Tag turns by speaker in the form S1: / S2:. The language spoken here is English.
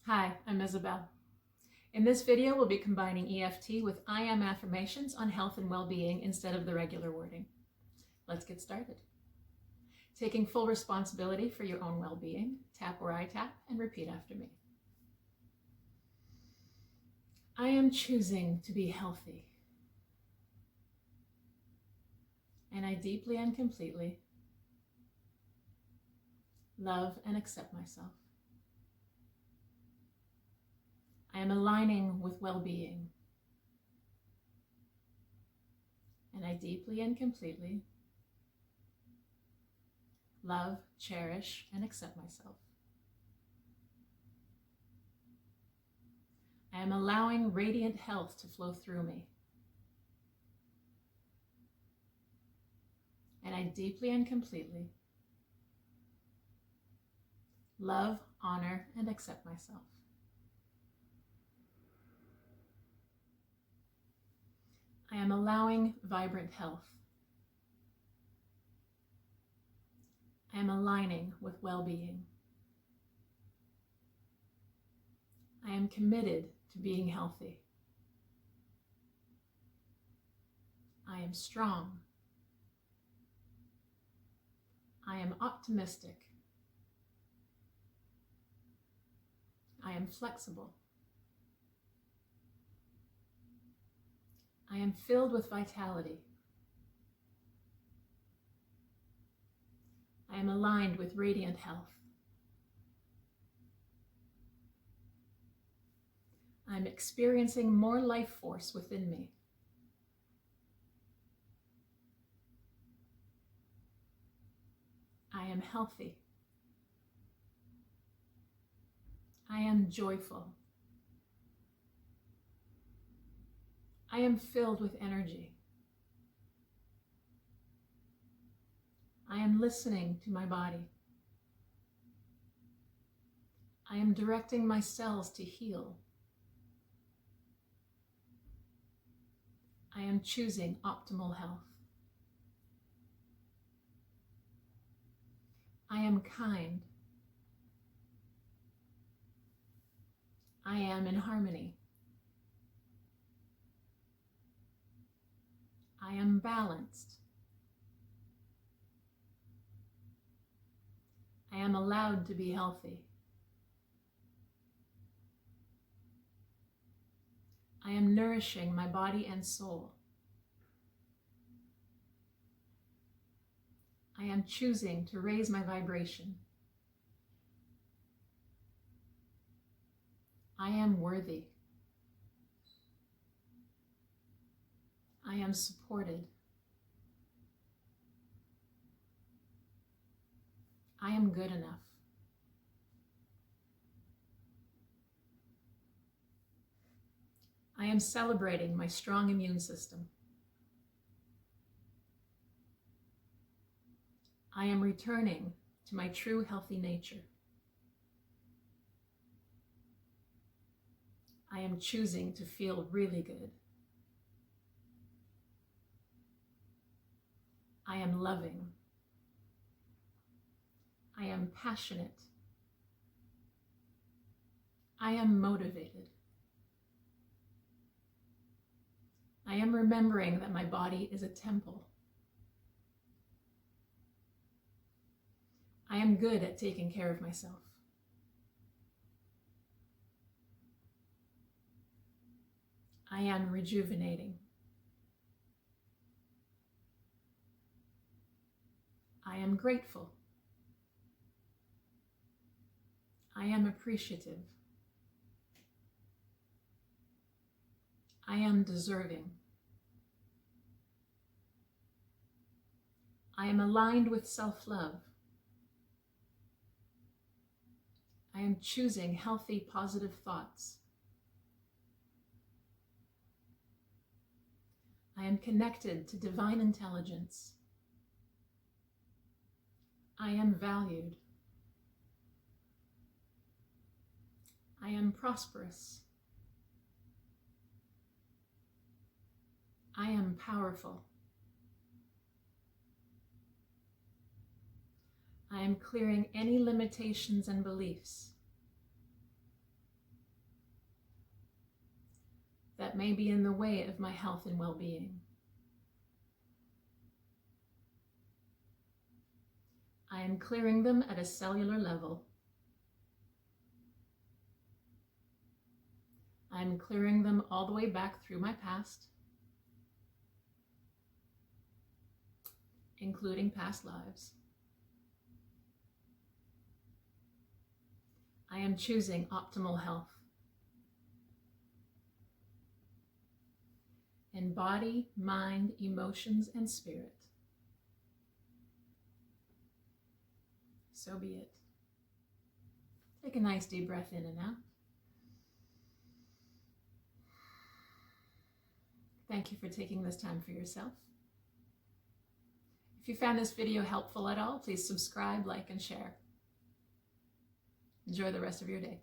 S1: Hi, I'm Isabel. In this video, we'll be combining EFT with I am affirmations on health and well-being instead of the regular wording. Let's get started. Taking full responsibility for your own well-being, tap where I tap and repeat after me. I am choosing to be healthy, and I deeply and completely love and accept myself. I am aligning with well-being, and I deeply and completely love, cherish, and accept myself. I am allowing radiant health to flow through me, and I deeply and completely love, honor, and accept myself. I am allowing vibrant health. I am aligning with well-being. I am committed to being healthy. I am strong. I am optimistic. I am flexible. I am filled with vitality. I am aligned with radiant health. I am experiencing more life force within me. I am healthy. I am joyful. I am filled with energy. I am listening to my body. I am directing my cells to heal. I am choosing optimal health. I am kind. I am in harmony. I am balanced. I am allowed to be healthy. I am nourishing my body and soul. I am choosing to raise my vibration. I am worthy. I am supported. I am good enough. I am celebrating my strong immune system. I am returning to my true healthy nature. I am choosing to feel really good. I am loving. I am passionate. I am motivated. I am remembering that my body is a temple. I am good at taking care of myself. I am rejuvenating. I am grateful. I am appreciative. I am deserving. I am aligned with self-love. I am choosing healthy, positive thoughts. I am connected to divine intelligence. I am valued. I am prosperous. I am powerful. I am clearing any limitations and beliefs. that may be in the way of my health and well-being. I am clearing them at a cellular level. I'm clearing them all the way back through my past, including past lives. I am choosing optimal health in body, mind, emotions, and spirit. So be it. Take a nice deep breath in and out. Thank you for taking this time for yourself. If you found this video helpful at all, please subscribe, like, and share. Enjoy the rest of your day.